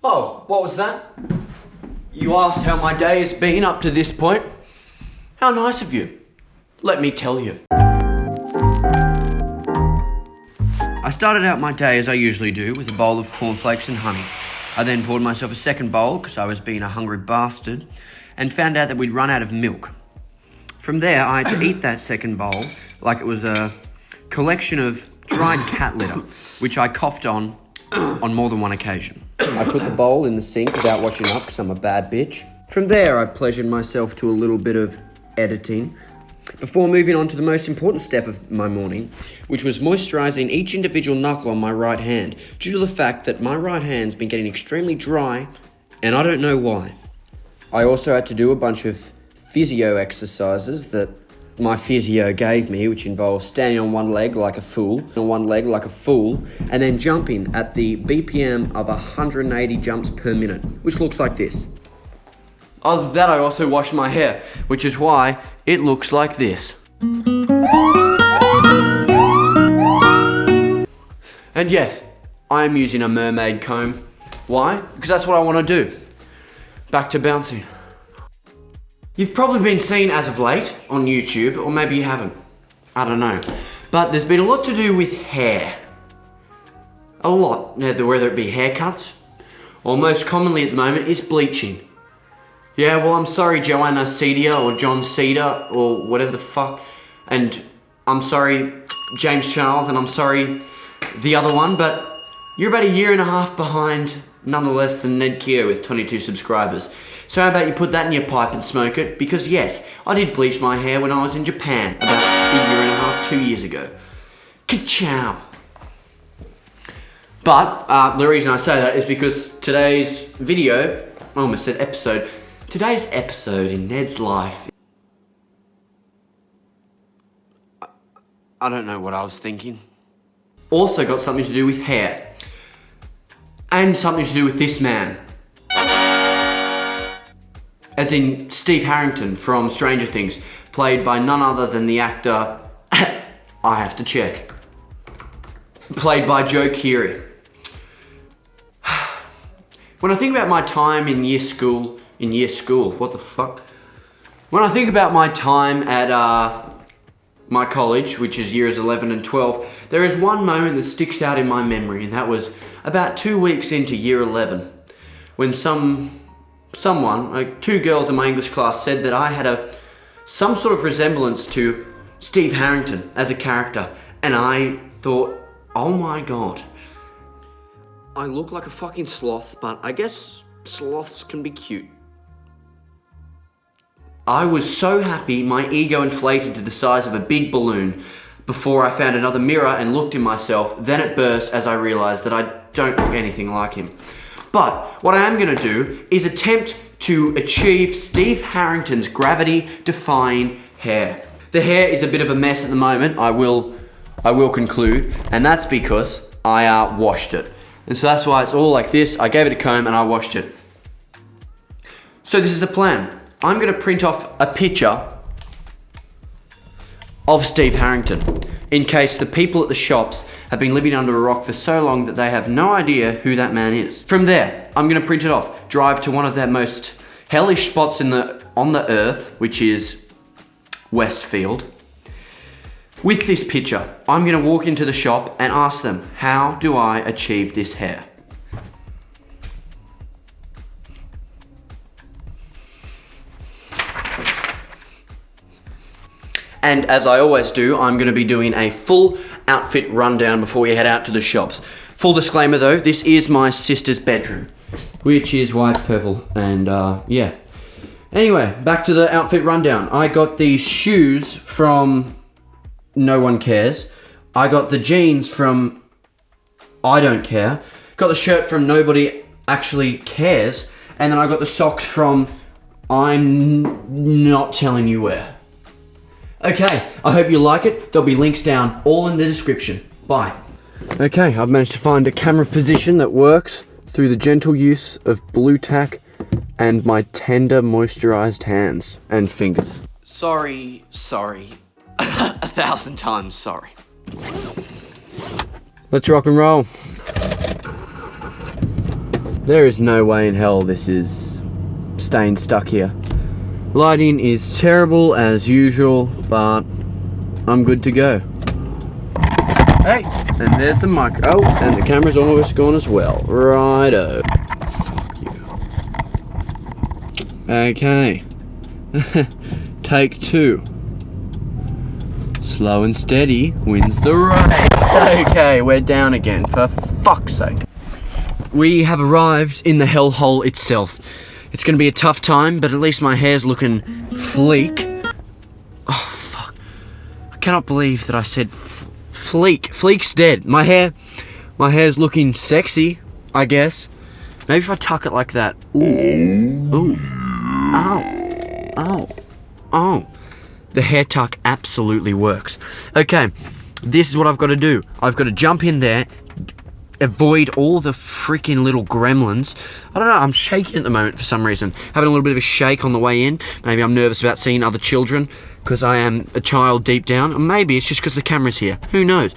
Oh, what was that? You asked how my day has been up to this point? How nice of you. Let me tell you. I started out my day as I usually do, with a bowl of cornflakes and honey. I then poured myself a second bowl, because I was being a hungry bastard, and found out that we'd run out of milk. From there, I had to eat that second bowl like it was a collection of dried cat litter, which I coughed on more than one occasion. I put the bowl in the sink without washing up because I'm a bad bitch. From there, I pleasured myself to a little bit of editing before moving on to the most important step of my morning, which was moisturising each individual knuckle on my right hand due to the fact that my right hand's been getting extremely dry and I don't know why. I also had to do a bunch of physio exercises that my physio gave me, which involves standing on one leg like a fool, and then jumping at the BPM of 180 jumps per minute, which looks like this. Other than that, I also washed my hair, which is why it looks like this. And yes, I am using a mermaid comb. Why? Because that's what I want to do. Back to bouncing. You've probably been seen as of late on YouTube, or maybe you haven't. I don't know. But there's been a lot to do with hair. A lot. Now, whether it be haircuts, or most commonly at the moment is bleaching. Yeah, well, I'm sorry, Joanna Cedia, or John Cedar, or whatever the fuck. And I'm sorry, James Charles, and I'm sorry, the other one, but you're about a year and a half behind, nonetheless, than Ned Keogh with 22 subscribers. So how about you put that in your pipe and smoke it? Because yes, I did bleach my hair when I was in Japan about a year and a half, 2 years ago. Ka-chow! But the reason I say that is because today's video, I almost said episode, today's episode in Ned's life, I don't know what I was thinking. Also got something to do with hair. And something to do with this man. As in Steve Harrington from Stranger Things, played by none other than the actor, I have to check, played by Joe Keery. When I think about my time in year school, what the fuck? When I think about my time at my college, which is years 11 and 12, there is one moment that sticks out in my memory, and that was about 2 weeks into year 11, when someone, like two girls in my English class, said that I had some sort of resemblance to Steve Harrington as a character, and I thought, oh my god, I look like a fucking sloth, but I guess sloths can be cute. I was so happy my ego inflated to the size of a big balloon before I found another mirror and looked in myself, then it burst as I realised that I don't look anything like him. But what I am going to do is attempt to achieve Steve Harrington's gravity-defying hair. The hair is a bit of a mess at the moment, I will conclude, and that's because I washed it. And so that's why it's all like this. I gave it a comb and I washed it. So this is a plan. I'm going to print off a picture of Steve Harrington, in case the people at the shops have been living under a rock for so long that they have no idea who that man is. From there, I'm going to print it off, drive to one of their most hellish spots on the earth, which is Westfield. With this picture, I'm going to walk into the shop and ask them, how do I achieve this hair? And as I always do, I'm going to be doing a full outfit rundown before we head out to the shops. Full disclaimer though, this is my sister's bedroom, which is white, purple, and yeah. Anyway, back to the outfit rundown. I got these shoes from No One Cares. I got the jeans from I Don't Care. Got the shirt from Nobody Actually Cares. And then I got the socks from I'm not telling you where. Okay, I hope you like it. There'll be links down, all in the description. Bye. Okay, I've managed to find a camera position that works through the gentle use of blue tack and my tender moisturized hands and fingers. Sorry. 1,000 times sorry. Let's rock and roll. There is no way in hell this is staying stuck here. Lighting is terrible as usual, but I'm good to go. Hey, and there's the mic. Oh, and the camera's almost gone as well. Righto. Fuck you. Okay. Take 2. Slow and steady wins the race. Okay, we're down again, for fuck's sake. We have arrived in the hellhole itself. It's gonna be a tough time, but at least my hair's looking fleek. Oh, fuck. I cannot believe that I said fleek. Fleek's dead. My hair's looking sexy, I guess. Maybe if I tuck it like that. Ooh. Ooh. Ow. Ow. Oh. The hair tuck absolutely works. Okay, this is what I've got to do. I've got to jump in there, avoid all the freaking little gremlins. I don't know, I'm shaking at the moment for some reason. Having a little bit of a shake on the way in. Maybe I'm nervous about seeing other children, because I am a child deep down. Or maybe it's just because the camera's here. Who knows?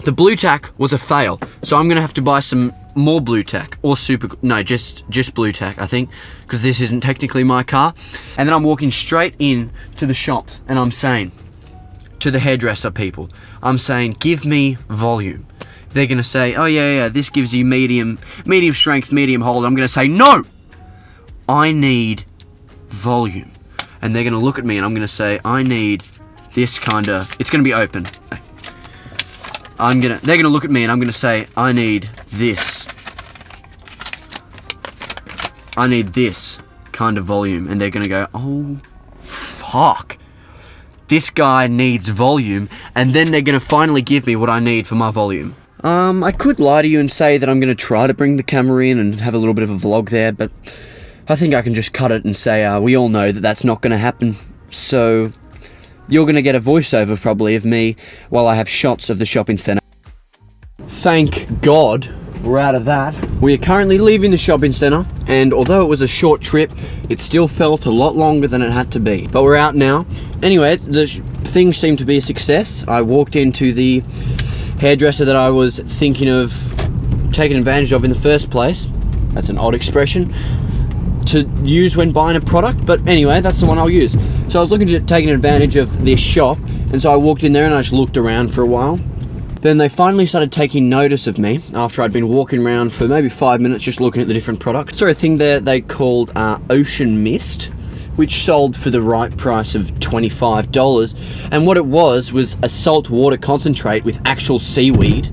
The blue tack was a fail, so I'm going to have to buy some more blue tack, or just blue tack, I think, because this isn't technically my car. And then I'm walking straight in to the shops, and I'm saying to the hairdresser people, I'm saying, give me volume. They're gonna say, oh yeah, this gives you medium strength, medium hold. I'm gonna say, no, I need volume. And they're gonna look at me, and I'm gonna say, I need this kind of, it's gonna be open. They're gonna look at me, and I'm gonna say, I need this kind of volume. And they're gonna go, oh, fuck. This guy needs volume. And then they're gonna finally give me what I need for my volume. I could lie to you and say that I'm gonna try to bring the camera in and have a little bit of a vlog there, but I think I can just cut it and say, we all know that that's not gonna happen. So you're gonna get a voiceover probably of me while I have shots of the shopping centre. Thank God we're out of that. We are currently leaving the shopping centre, and although it was a short trip, it still felt a lot longer than it had to be. But we're out now. Anyway, the thing seemed to be a success. I walked into the hairdresser that I was thinking of taking advantage of in the first place. That's an odd expression to use when buying a product, but anyway, that's the one I'll use. So I was looking at taking advantage of this shop, and so I walked in there and I just looked around for a while. Then they finally started taking notice of me after I'd been walking around for maybe 5 minutes just looking at the different products. So a thing there they called Ocean Mist, which sold for the right price of $25. And what it was a salt water concentrate with actual seaweed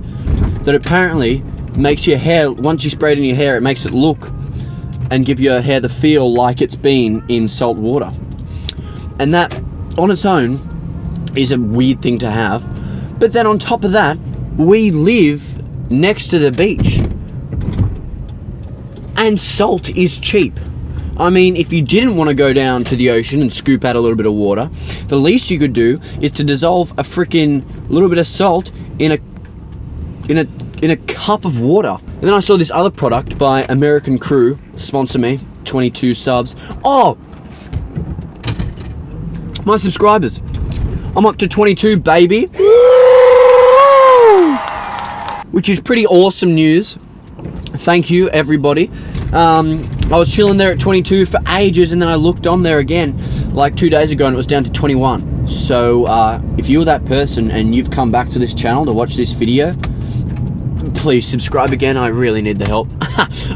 that apparently makes your hair, once you spray it in your hair, it makes it look and give your hair the feel like it's been in salt water. And that, on its own, is a weird thing to have. But then on top of that, we live next to the beach. And salt is cheap. I mean, if you didn't want to go down to the ocean and scoop out a little bit of water, the least you could do is to dissolve a freaking little bit of salt in a cup of water. And then I saw this other product by American Crew, sponsor me, 22 subs. Oh! My subscribers. I'm up to 22, baby. Which is pretty awesome news. Thank you, everybody. I was chilling there at 22 for ages, and then I looked on there again like 2 days ago and it was down to 21. So if you're that person and you've come back to this channel to watch this video, please subscribe again. I really need the help.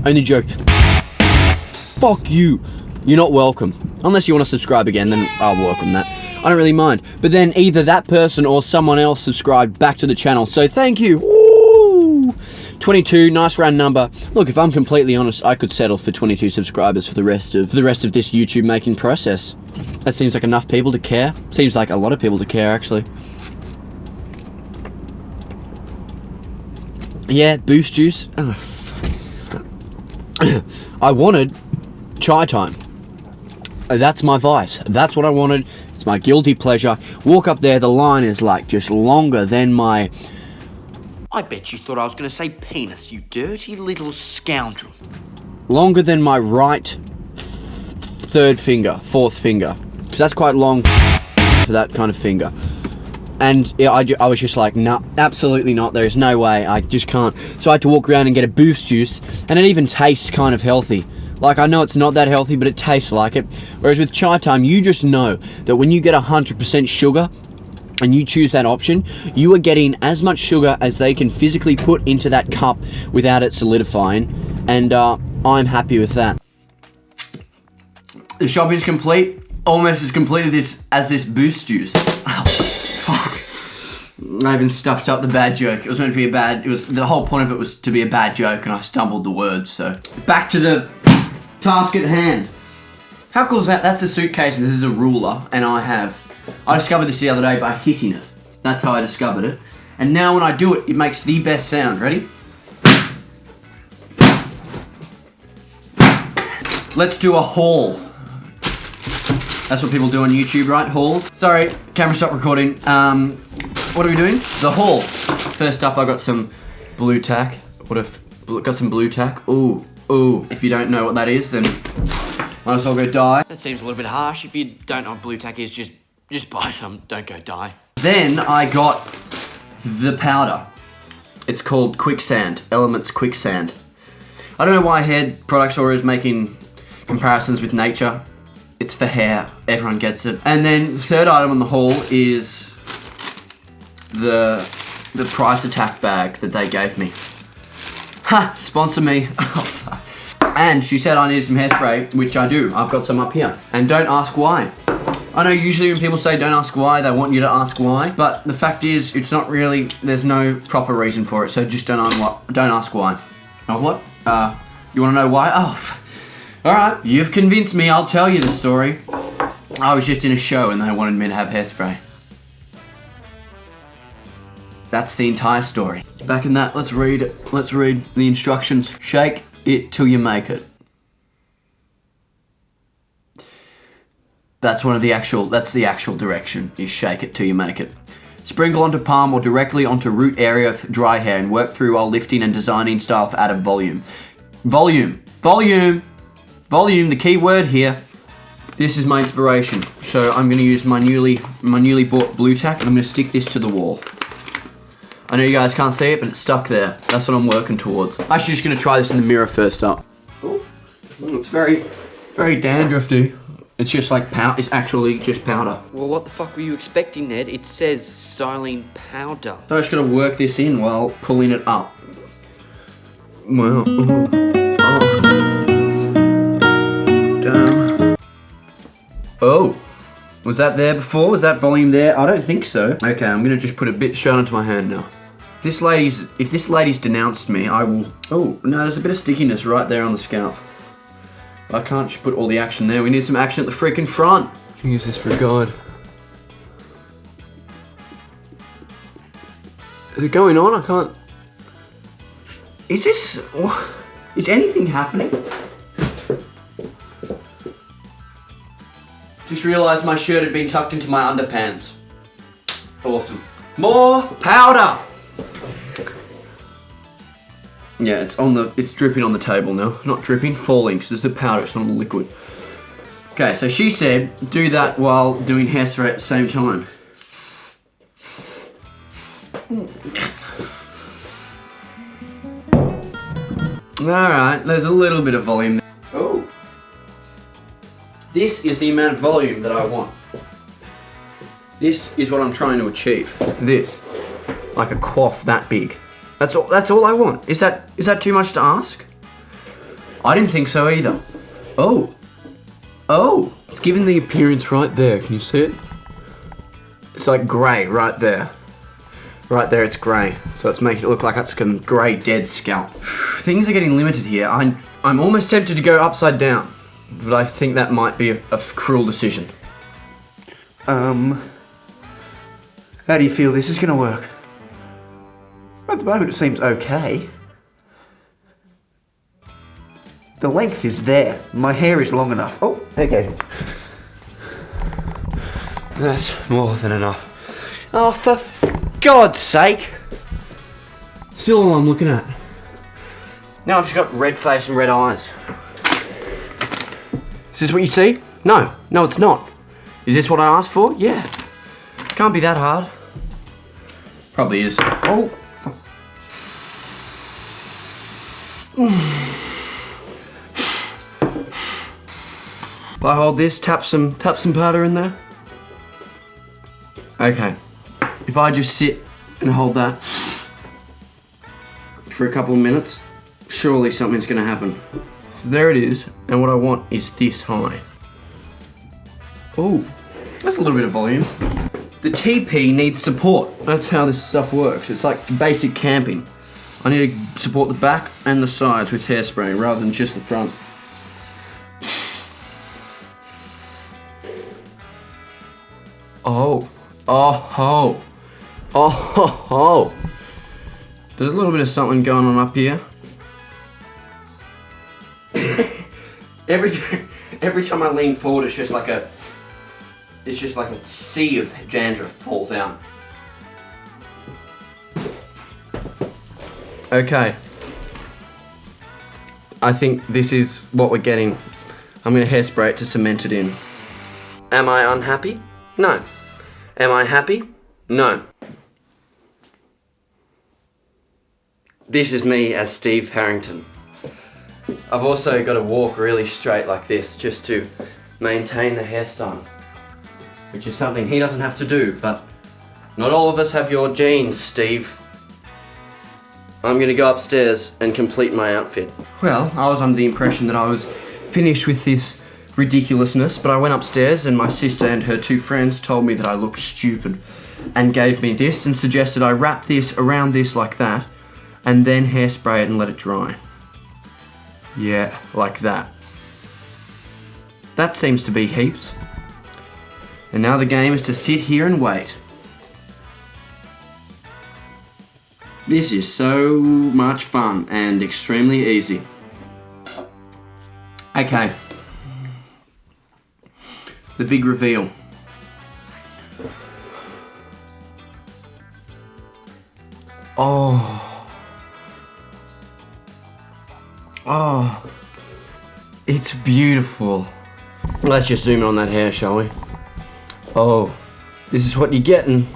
Only joke. Fuck you. You're not welcome. Unless you want to subscribe again, then I'll welcome that. I don't really mind. But then either that person or someone else subscribed back to the channel. So thank you. Woo! 22, nice round number. Look, if I'm completely honest, I could settle for 22 subscribers for the rest of this YouTube making process. That seems like enough people to care. Seems like a lot of people to care, actually. Yeah, boost juice. Oh, I wanted chai time. That's my vice. That's what I wanted. It's my guilty pleasure. Walk up there, the line is like just longer than my... I bet you thought I was going to say penis, you dirty little scoundrel. Longer than my right fourth finger. Because that's quite long for that kind of finger. And yeah, I was just like, nah, absolutely not. There's no way. I just can't. So I had to walk around and get a Boost juice, and it even tastes kind of healthy. Like, I know it's not that healthy, but it tastes like it. Whereas with Chai Time, you just know that when you get 100% sugar and you choose that option, you are getting as much sugar as they can physically put into that cup without it solidifying. And I'm happy with that. The shopping's complete. Almost as complete as this Boost juice. Oh, fuck. I even stuffed up the bad joke. It was meant to be a bad... the whole point of it was to be a bad joke, and I stumbled the words, so... Back to the task at hand. How cool is that? That's a suitcase, and this is a ruler, and I discovered this the other day by hitting it. That's how I discovered it. And now when I do it, it makes the best sound. Ready? Let's do a haul. That's what people do on YouTube, right? Hauls. Sorry, camera stopped recording. What are we doing? The haul. First up, I got some blue tack. Got some blue tack. Ooh. If you don't know what that is, then might as well go die. That seems a little bit harsh. If you don't know what blue tack is, just buy some. Don't go die. Then I got the powder. It's called Quicksand. Elements Quicksand. I don't know why hair product store is making comparisons with nature. It's for hair. Everyone gets it. And then the third item on the haul is the price attack bag that they gave me. Ha! Sponsor me. And she said I needed some hairspray, which I do. I've got some up here. And don't ask why. I know usually when people say don't ask why, they want you to ask why. But the fact is, it's not really, there's no proper reason for it. So just don't ask why. Oh, what? You want to know why? Oh, alright. You've convinced me. I'll tell you the story. I was just in a show and they wanted me to have hairspray. That's the entire story. Back in that, let's read the instructions. Shake it till you make it. That's the actual direction, is shake it till you make it. Sprinkle onto palm or directly onto root area of dry hair and work through while lifting and designing style for added volume. Volume, the key word here. This is my inspiration. So I'm gonna use my newly bought blue tack and I'm gonna stick this to the wall. I know you guys can't see it, but it's stuck there. That's what I'm working towards. I'm actually just gonna try this in the mirror first up. Oh, it's very, very dandruffy. It's just like powder. It's actually just powder. Well, what the fuck were you expecting, Ned? It says styling powder. So I just gotta work this in while pulling it up. Well, damn. Oh. Was that there before? Was that volume there? I don't think so. Okay, I'm gonna just put a bit straight onto my hand now. If this lady's denounced me, I will... Oh, no, there's a bit of stickiness right there on the scalp. I can't just put all the action there. We need some action at the freaking front. I can use this for a guide. Is it going on? I can't... Is this... Is anything happening? Just realised my shirt had been tucked into my underpants. Awesome. More powder! Yeah, it's dripping on the table now. Not dripping, falling, because it's the powder, it's not the liquid. Okay, so she said, do that while doing hairspray at the same time. Alright, there's a little bit of volume there. Oh. This is the amount of volume that I want. This is what I'm trying to achieve. This. Like a quaff that big. That's all I want. Is that too much to ask? I didn't think so either. Oh. Oh. It's giving the appearance right there. Can you see it? It's like grey right there. Right there it's grey. So it's making it look like it's like a grey dead scalp. Things are getting limited here. I'm almost tempted to go upside down. But I think that might be a cruel decision. How do you feel this is gonna work? At the moment it seems okay. The length is there. My hair is long enough. Oh, okay. That's more than enough. Oh, for God's sake. Still all I'm looking at. Now I've just got red face and red eyes. Is this what you see? No, it's not. Is this what I asked for? Yeah. Can't be that hard. Probably is. Oh, fuck. If I hold this, tap some powder in there. Okay. If I just sit and hold that for a couple of minutes, surely something's gonna happen. There it is, and what I want is this high. Oh, that's a little bit of volume. The TP needs support. That's how this stuff works. It's like basic camping. I need to support the back and the sides with hairspray rather than just the front. Oh, oh, oh, oh, oh. There's a little bit of something going on up here. Every time I lean forward, it's just like a sea of dandruff falls out. Okay. I think this is what we're getting. I'm gonna hairspray it to cement it in. Am I unhappy? No. Am I happy? No. This is me as Steve Harrington. I've also got to walk really straight like this just to maintain the hairstyle, which is something he doesn't have to do, but not all of us have your genes, Steve. I'm gonna go upstairs and complete my outfit. Well, I was under the impression that I was finished with this ridiculousness, but I went upstairs and my sister and her two friends told me that I looked stupid and gave me this and suggested I wrap this around this like that and then hairspray it and let it dry. Yeah, like that. That seems to be heaps. And now the game is to sit here and wait. This is so much fun and extremely easy. Okay. The big reveal. Oh. Oh. It's beautiful. Let's just zoom in on that hair, shall we? Oh. This is what you're getting.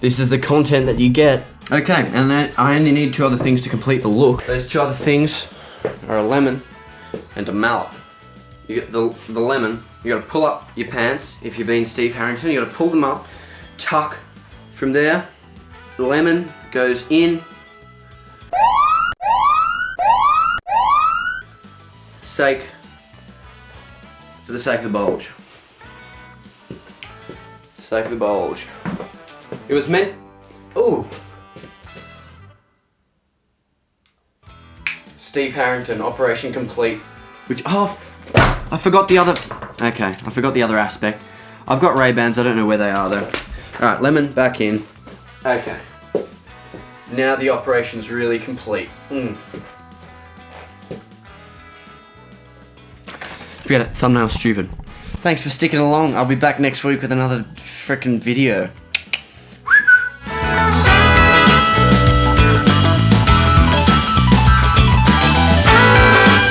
This is the content that you get. Okay, and then I only need two other things to complete the look. Those two other things are a lemon and a mallet. You get the lemon, you gotta pull up your pants. If you're being Steve Harrington, you gotta pull them up, tuck from there. The lemon goes in. For the sake of the bulge. For the sake of the bulge. It was meant, ooh. Steve Harrington, operation complete. Which, oh, I forgot the other, okay, I forgot the other aspect. I've got Ray-Bans, I don't know where they are though. Alright, lemon back in. Okay. Now the operation's really complete. Forget it, thumbnail's stupid. Thanks for sticking along. I'll be back next week with another frickin' video.